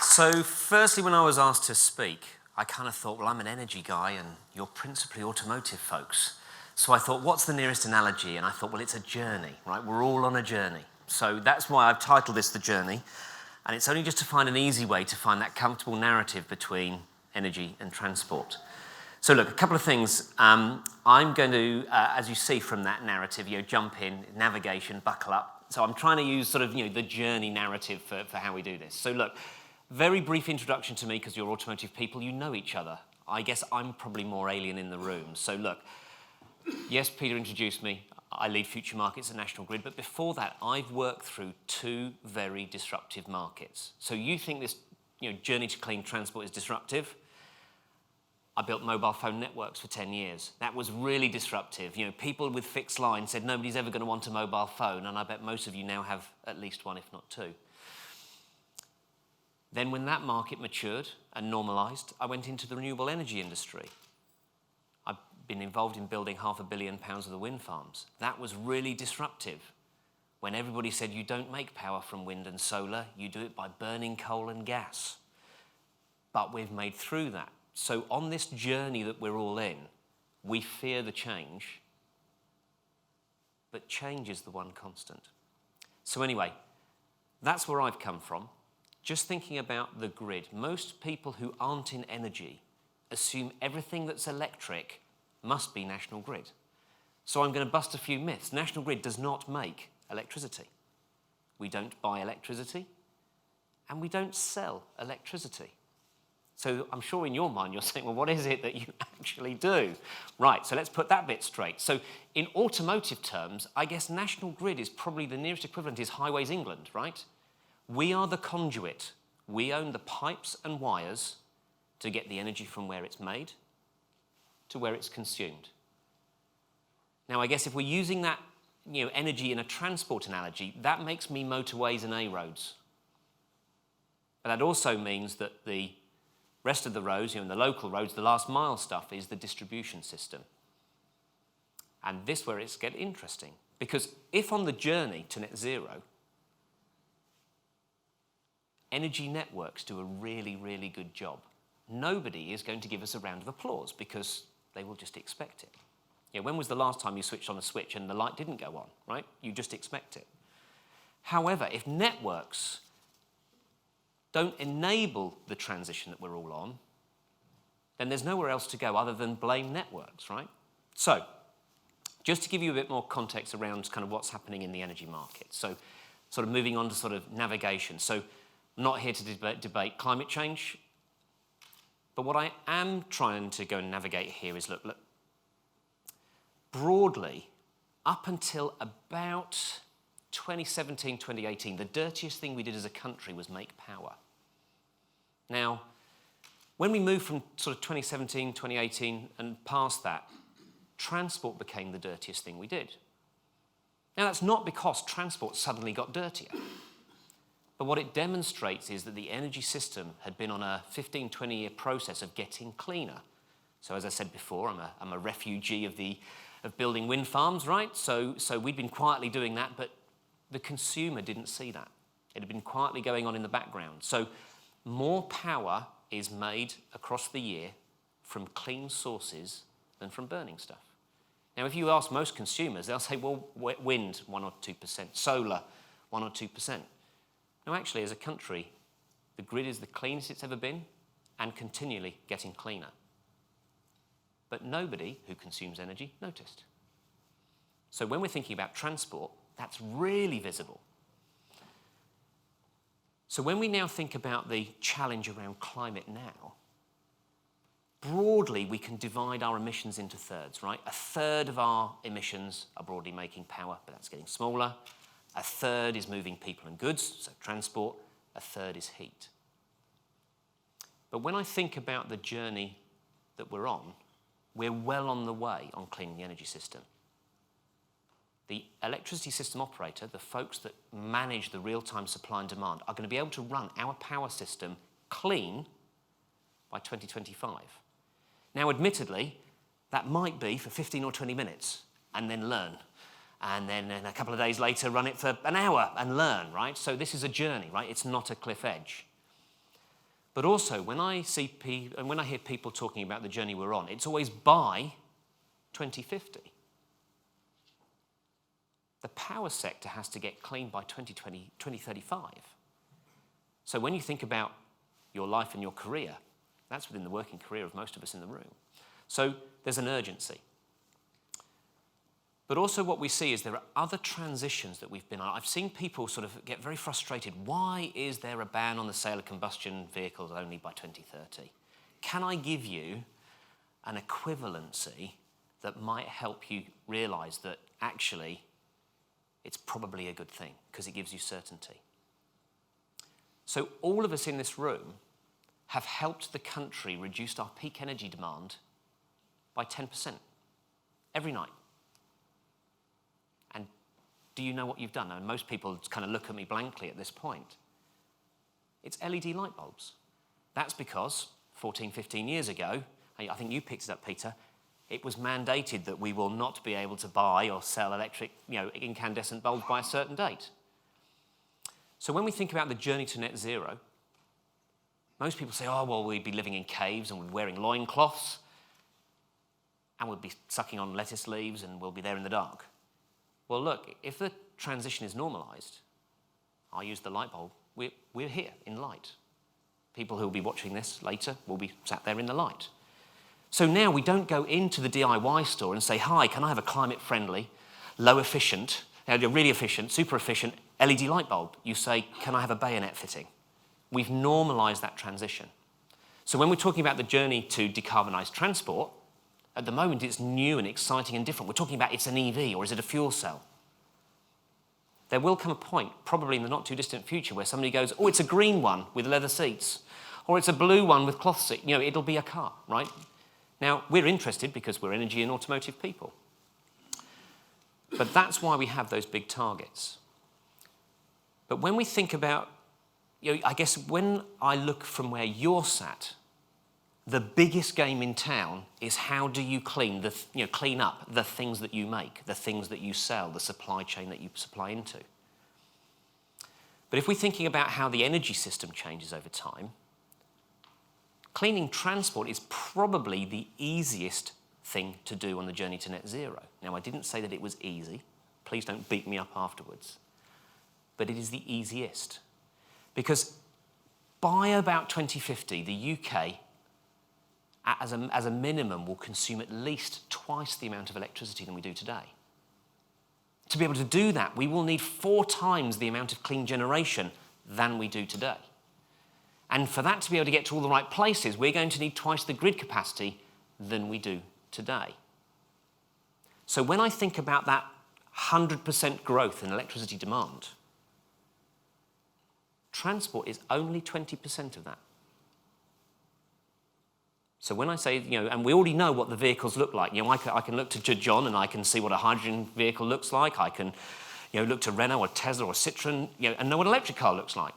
So firstly, when I was asked to speak, I kind of thought, well, I'm an energy guy and you're principally automotive folks. So I thought, what's the nearest analogy? And I thought, well, it's a journey, right? We're all on a journey. So that's why I've titled this The Journey. And it's only just to find an easy way to find that comfortable narrative between energy and transport. So look, a couple of things. I'm going to, as you see from that narrative, jump in, navigation, buckle up. So I'm trying to use sort of, the journey narrative for how we do this. So look, very brief introduction to me, because you're automotive people, you know each other. I guess I'm probably more alien in the room. So look, yes, Peter introduced me. I lead future markets at National Grid, but before that, I've worked through two very disruptive markets. So you think this journey to clean transport is disruptive? I built mobile phone networks for 10 years. That was really disruptive. People with fixed lines said nobody's ever going to want a mobile phone, and I bet most of you now have at least one, if not two. Then when that market matured and normalised, I went into the renewable energy industry. I've been involved in building £500 million of the wind farms. That was really disruptive. When everybody said you don't make power from wind and solar, you do it by burning coal and gas. But we've made through that. So on this journey that we're all in, we fear the change, but change is the one constant. So anyway, that's where I've come from. Just thinking about the grid, most people who aren't in energy assume everything that's electric must be National Grid. So I'm going to bust a few myths. National Grid does not make electricity. We don't buy electricity, and we don't sell electricity. So I'm sure in your mind you're saying, well, what is it that you actually do? Right, so let's put that bit straight. So in automotive terms, I guess National Grid is probably the nearest equivalent is Highways England, right? We are the conduit. We own the pipes and wires to get the energy from where it's made to where it's consumed. Now, I guess if we're using that energy in a transport analogy, that makes me motorways and A roads. But that also means that the rest of the roads, the local roads, the last mile stuff is the distribution system. And this is where it's get interesting. Because if on the journey to net zero, energy networks do a really, really good job, nobody is going to give us a round of applause because they will just expect it. When was the last time you switched on a switch and the light didn't go on, right? You just expect it. However, if networks don't enable the transition that we're all on, then there's nowhere else to go other than blame networks, right? So, just to give you a bit more context around kind of what's happening in the energy market. So, sort of moving on to sort of navigation. So, I'm not here to debate climate change, but what I am trying to go and navigate here is, look, broadly, up until about 2017, 2018, the dirtiest thing we did as a country was make power. Now, when we moved from sort of 2017, 2018 and past that, transport became the dirtiest thing we did. Now, that's not because transport suddenly got dirtier. But what it demonstrates is that the energy system had been on a 15, 20-year process of getting cleaner. So as I said before, I'm a refugee of building wind farms, right? So we'd been quietly doing that, but the consumer didn't see that. It had been quietly going on in the background. So more power is made across the year from clean sources than from burning stuff. Now, if you ask most consumers, they'll say, well, wind, 1 or 2%, solar, 1 or 2%. No, actually, as a country, the grid is the cleanest it's ever been and continually getting cleaner. But nobody who consumes energy noticed. So when we're thinking about transport, that's really visible. So when we now think about the challenge around climate now, broadly we can divide our emissions into thirds, right? A third of our emissions are broadly making power, but that's getting smaller. A third is moving people and goods, so transport. A third is heat. But when I think about the journey that we're on, we're well on the way on cleaning the energy system. The electricity system operator, the folks that manage the real-time supply and demand, are going to be able to run our power system clean by 2025. Now, admittedly, that might be for 15 or 20 minutes and then learn. and then a couple of days later run it for an hour and learn, right? So this is a journey, right? It's not a cliff edge. But also, when I hear people talking about the journey we're on, it's always by 2050. The power sector has to get clean by 2035. So when you think about your life and your career, that's within the working career of most of us in the room. So there's an urgency. But also what we see is there are other transitions that we've been on. I've seen people sort of get very frustrated. Why is there a ban on the sale of combustion vehicles only by 2030? Can I give you an equivalency that might help you realise that actually it's probably a good thing because it gives you certainty? So all of us in this room have helped the country reduce our peak energy demand by 10% every night. And do you know what you've done? And most people kind of look at me blankly at this point. It's LED light bulbs. That's because 14, 15 years ago, I think you picked it up, Peter, it was mandated that we will not be able to buy or sell electric, incandescent bulbs by a certain date. So when we think about the journey to net zero, most people say, oh, well, we'd be living in caves and we'd be wearing loincloths and we'll be sucking on lettuce leaves and we'll be there in the dark. Well, look, if the transition is normalised, I use the light bulb, we're here in light. People who will be watching this later will be sat there in the light. So now we don't go into the DIY store and say, hi, can I have a climate-friendly, low-efficient, really efficient, super efficient LED light bulb? You say, can I have a bayonet fitting? We've normalised that transition. So when we're talking about the journey to decarbonised transport, at the moment it's new and exciting and different. We're talking about it's an EV or is it a fuel cell? There will come a point, probably in the not too distant future, where somebody goes, oh, it's a green one with leather seats, or it's a blue one with cloth seats. It'll be a car, right? Now, we're interested because we're energy and automotive people. But that's why we have those big targets. But when we think about, I guess when I look from where you're sat, the biggest game in town is how do you clean up the things that you make, the things that you sell, the supply chain that you supply into. But if we're thinking about how the energy system changes over time, cleaning transport is probably the easiest thing to do on the journey to net zero. Now, I didn't say that it was easy. Please don't beat me up afterwards. But it is the easiest. Because by about 2050, the UK, as a minimum, will consume at least twice the amount of electricity than we do today. To be able to do that, we will need 4 times the amount of clean generation than we do today. And for that to be able to get to all the right places, we're going to need twice the grid capacity than we do today. So when I think about that 100% growth in electricity demand, transport is only 20% of that. So when I say, and we already know what the vehicles look like. I can look to John and I can see what a hydrogen vehicle looks like. I can, look to Renault or Tesla or Citroën, and know what an electric car looks like.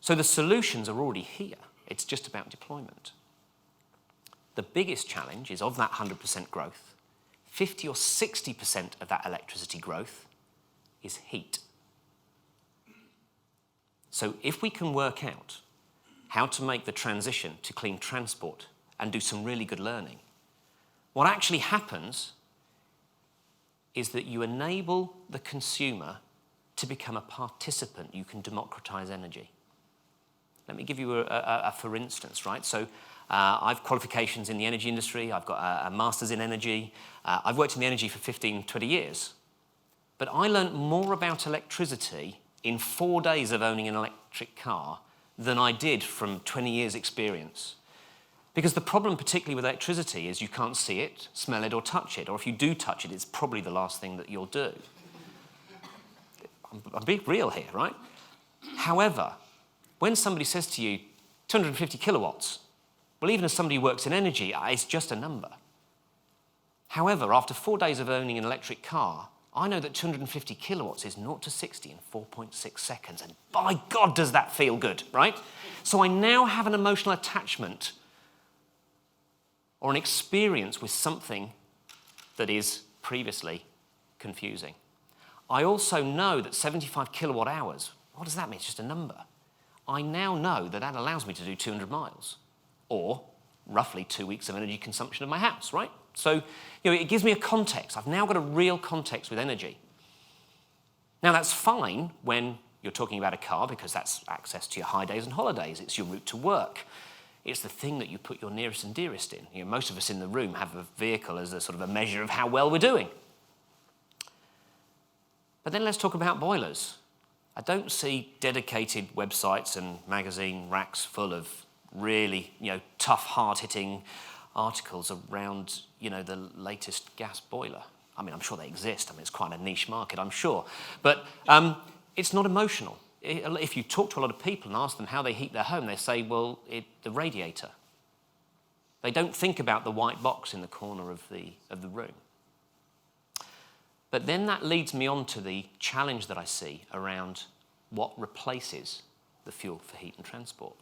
So the solutions are already here. It's just about deployment. The biggest challenge is of that 100% growth, 50 or 60% of that electricity growth is heat. So if we can work out how to make the transition to clean transport and do some really good learning, what actually happens is that you enable the consumer to become a participant. You can democratise energy. Let me give you a for instance, right? So I've qualifications in the energy industry. I've got a master's in energy. I've worked in the energy for 15, 20 years. But I learnt more about electricity in 4 days of owning an electric car than I did from 20 years' experience. Because the problem, particularly with electricity, is you can't see it, smell it, or touch it. Or if you do touch it, it's probably the last thing that you'll do. I'm being real here, right? However, when somebody says to you, 250 kilowatts, well, even as somebody who works in energy, it's just a number. However, after 4 days of owning an electric car, I know that 250 kilowatts is 0 to 60 in 4.6 seconds. And by God, does that feel good, right? So I now have an emotional attachment or an experience with something that is previously confusing. I also know that 75 kilowatt hours, what does that mean? It's just a number. I now know that that allows me to do 200 miles, or roughly 2 weeks of energy consumption of my house, right? So, it gives me a context. I've now got a real context with energy. Now, that's fine when you're talking about a car, because that's access to your high days and holidays. It's your route to work. It's the thing that you put your nearest and dearest in. Most of us in the room have a vehicle as a sort of a measure of how well we're doing. But then let's talk about boilers. I don't see dedicated websites and magazine racks full of really, tough, hard-hitting articles around, the latest gas boiler. I mean, I'm sure they exist. I mean, it's quite a niche market, I'm sure. But it's not emotional. If you talk to a lot of people and ask them how they heat their home, they say, well, the radiator. They don't think about the white box in the corner of the room. But then that leads me on to the challenge that I see around what replaces the fuel for heat and transport.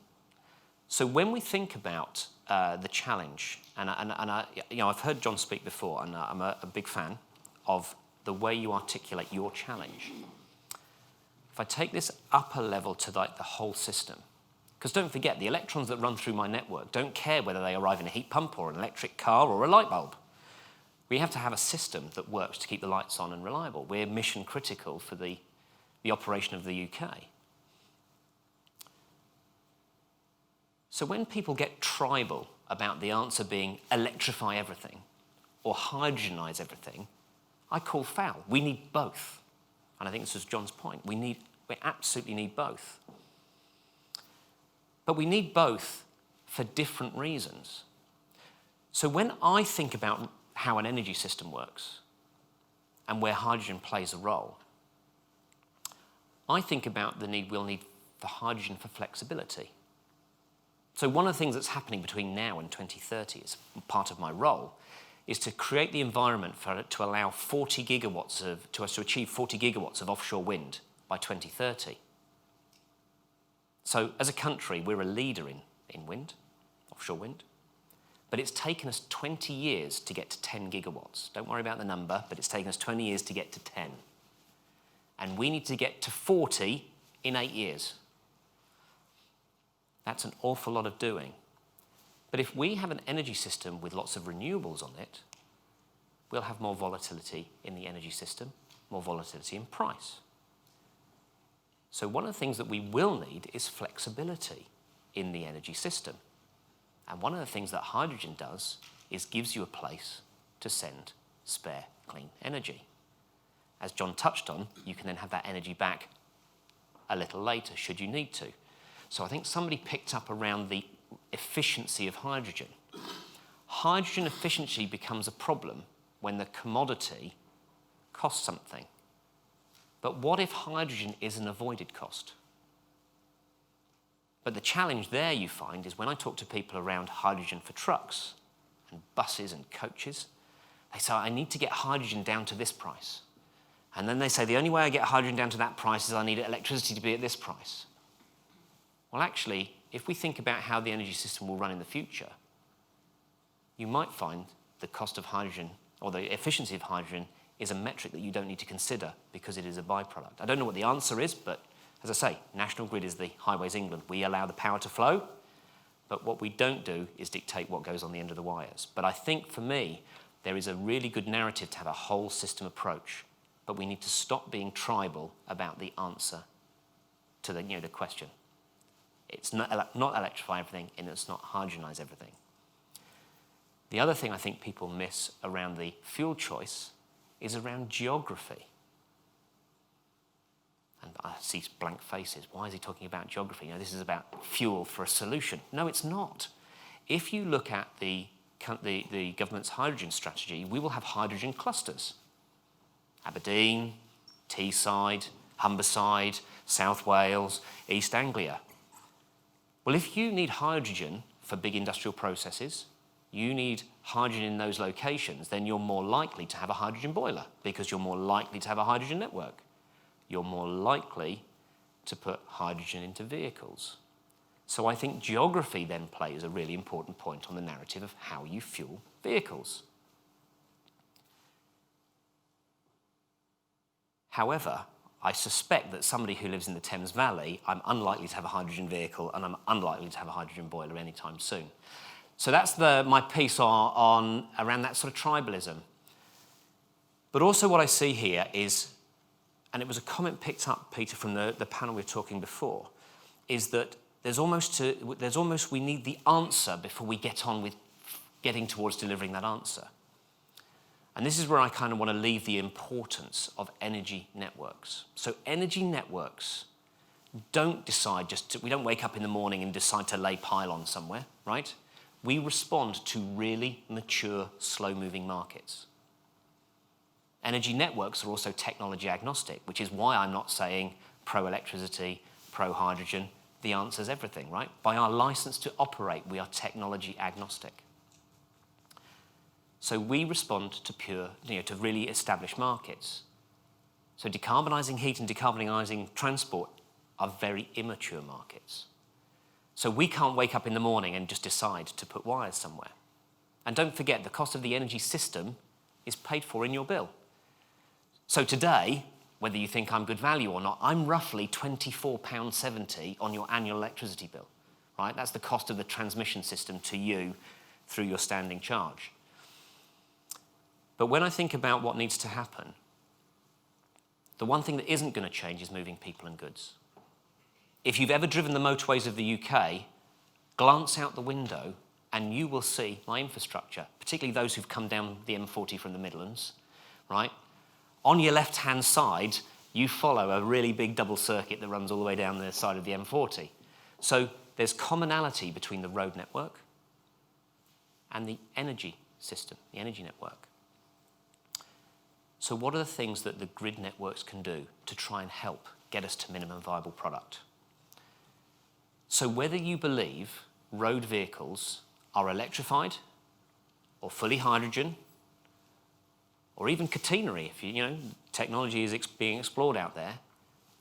So when we think about the challenge, and I've heard John speak before, and I'm a big fan of the way you articulate your challenge. If I take this upper level to the whole system, because don't forget, the electrons that run through my network don't care whether they arrive in a heat pump or an electric car or a light bulb. We have to have a system that works to keep the lights on and reliable. We're mission critical for the operation of the UK. So when people get tribal about the answer being electrify everything or hydrogenize everything, I call foul. We need both. And I think this is John's point. We absolutely need both. But we need both for different reasons. So when I think about how an energy system works and where hydrogen plays a role, I think about we'll need for hydrogen for flexibility. So one of the things that's happening between now and 2030 is part of my role is to create the environment to allow 40 gigawatts to achieve 40 gigawatts of offshore wind by 2030. So as a country, we're a leader in wind, offshore wind, but it's taken us 20 years to get to 10 gigawatts. Don't worry about the number, but it's taken us 20 years to get to 10. And we need to get to 40 in 8 years. That's an awful lot of doing. But if we have an energy system with lots of renewables on it, we'll have more volatility in the energy system, more volatility in price. So one of the things that we will need is flexibility in the energy system. And one of the things that hydrogen does is gives you a place to send spare clean energy. As John touched on, you can then have that energy back a little later, should you need to. So I think somebody picked up around the efficiency of hydrogen. Hydrogen efficiency becomes a problem when the commodity costs something. But what if hydrogen is an avoided cost? But the challenge there you find is when I talk to people around hydrogen for trucks and buses and coaches, they say, I need to get hydrogen down to this price. And then they say, the only way I get hydrogen down to that price is I need electricity to be at this price. Well, actually, if we think about how the energy system will run in the future, you might find the cost of hydrogen or the efficiency of hydrogen is a metric that you don't need to consider because it is a byproduct. I don't know what the answer is, but as I say, National Grid is the Highways England. We allow the power to flow, but what we don't do is dictate what goes on the end of the wires. But I think for me, there is a really good narrative to have a whole system approach, but we need to stop being tribal about the answer to the question. It's not electrify everything, and it's not hydrogenize everything. The other thing I think people miss around the fuel choice is around geography. And I see blank faces. Why is he talking about geography? This is about fuel for a solution. No, it's not. If you look at the government's hydrogen strategy, we will have hydrogen clusters. Aberdeen, Teesside, Humberside, South Wales, East Anglia. Well, if you need hydrogen for big industrial processes, you need hydrogen in those locations, then you're more likely to have a hydrogen boiler because you're more likely to have a hydrogen network. You're more likely to put hydrogen into vehicles. So I think geography then plays a really important point on the narrative of how you fuel vehicles. However, I suspect that somebody who lives in the Thames Valley, I'm unlikely to have a hydrogen vehicle and I'm unlikely to have a hydrogen boiler anytime soon. So that's my piece on around that sort of tribalism. But also what I see here is, and it was a comment picked up, Peter, from the panel we were talking before, is that there's almost we need the answer before we get on with getting towards delivering that answer. And this is where I kind of want to leave the importance of energy networks. So energy networks don't decide we don't wake up in the morning and decide to lay pylons somewhere, right? We respond to really mature, slow-moving markets. Energy networks are also technology agnostic, which is why I'm not saying pro-electricity, pro-hydrogen. The answer is everything, right? By our license to operate, we are technology agnostic. So we respond to to really established markets. So decarbonising heat and decarbonising transport are very immature markets. So we can't wake up in the morning and just decide to put wires somewhere. And don't forget, the cost of the energy system is paid for in your bill. So today, whether you think I'm good value or not, I'm roughly £24.70 on your annual electricity bill, right? That's the cost of the transmission system to you through your standing charge. But when I think about what needs to happen, the one thing that isn't going to change is moving people and goods. If you've ever driven the motorways of the UK, glance out the window and you will see my infrastructure, particularly those who've come down the M40 from the Midlands, right? On your left-hand side, you follow a really big double circuit that runs all the way down the side of the M40. So there's commonality between the road network and the energy system, the energy network. So what are the things that the grid networks can do to try and help get us to minimum viable product? So whether you believe road vehicles are electrified or fully hydrogen, or even catenary, if technology is being explored out there,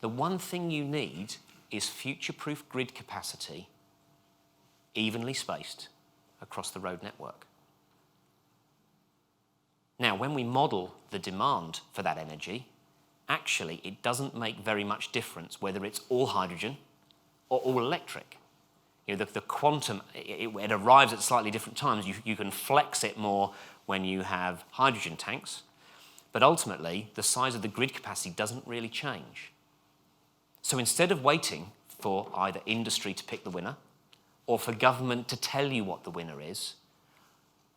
the one thing you need is future-proof grid capacity, evenly spaced across the road network. Now, when we model the demand for that energy, actually it doesn't make very much difference whether it's all hydrogen or all electric. The quantum, it arrives at slightly different times. You can flex it more when you have hydrogen tanks, but ultimately the size of the grid capacity doesn't really change. So instead of waiting for either industry to pick the winner or for government to tell you what the winner is,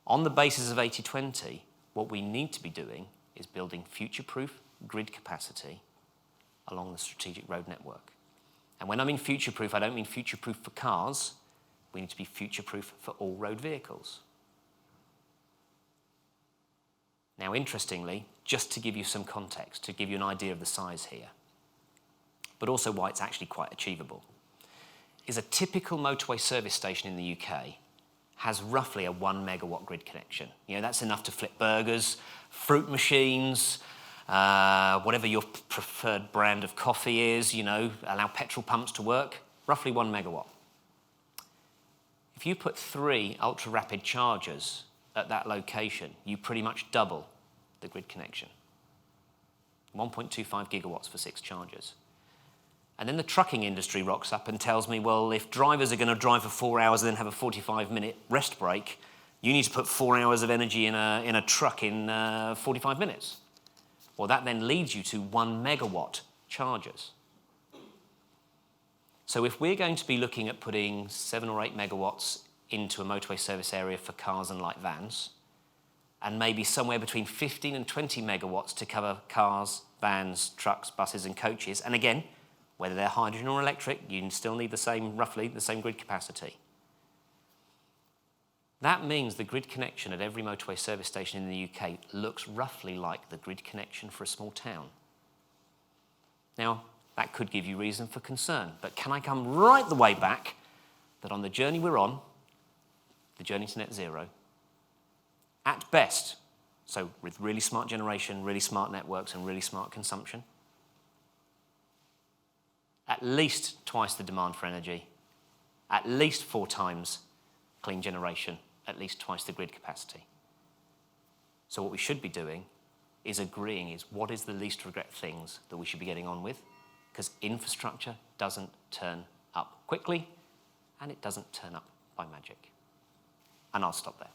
on the basis of 80-20, what we need to be doing is building future-proof grid capacity along the strategic road network. And when I mean future-proof, I don't mean future-proof for cars. We need to be future-proof for all road vehicles. Now, interestingly, just to give you some context, to give you an idea of the size here, but also why it's actually quite achievable, is a typical motorway service station in the UK has roughly a 1 megawatt grid connection. That's enough to flip burgers, fruit machines, whatever your preferred brand of coffee is, allow petrol pumps to work, roughly 1 megawatt. If you put 3 ultra-rapid chargers at that location, you pretty much double the grid connection. 1.25 gigawatts for 6 chargers. And then the trucking industry rocks up and tells me, well, if drivers are going to drive for 4 hours and then have a 45-minute rest break, you need to put 4 hours of energy in a truck in 45 minutes. Well, that then leads you to 1 megawatt chargers. So if we're going to be looking at putting 7 or 8 megawatts into a motorway service area for cars and light vans, and maybe somewhere between 15 and 20 megawatts to cover cars, vans, trucks, buses and coaches, and again, whether they're hydrogen or electric, you still need roughly the same grid capacity. That means the grid connection at every motorway service station in the UK looks roughly like the grid connection for a small town. Now, that could give you reason for concern, but can I come right the way back that on the journey we're on, the journey to net zero, at best, so with really smart generation, really smart networks and really smart consumption, at least twice the demand for energy, at least 4 times clean generation, at least twice the grid capacity. So what we should be doing is agreeing is what is the least regret things that we should be getting on with, because infrastructure doesn't turn up quickly and it doesn't turn up by magic. And I'll stop there.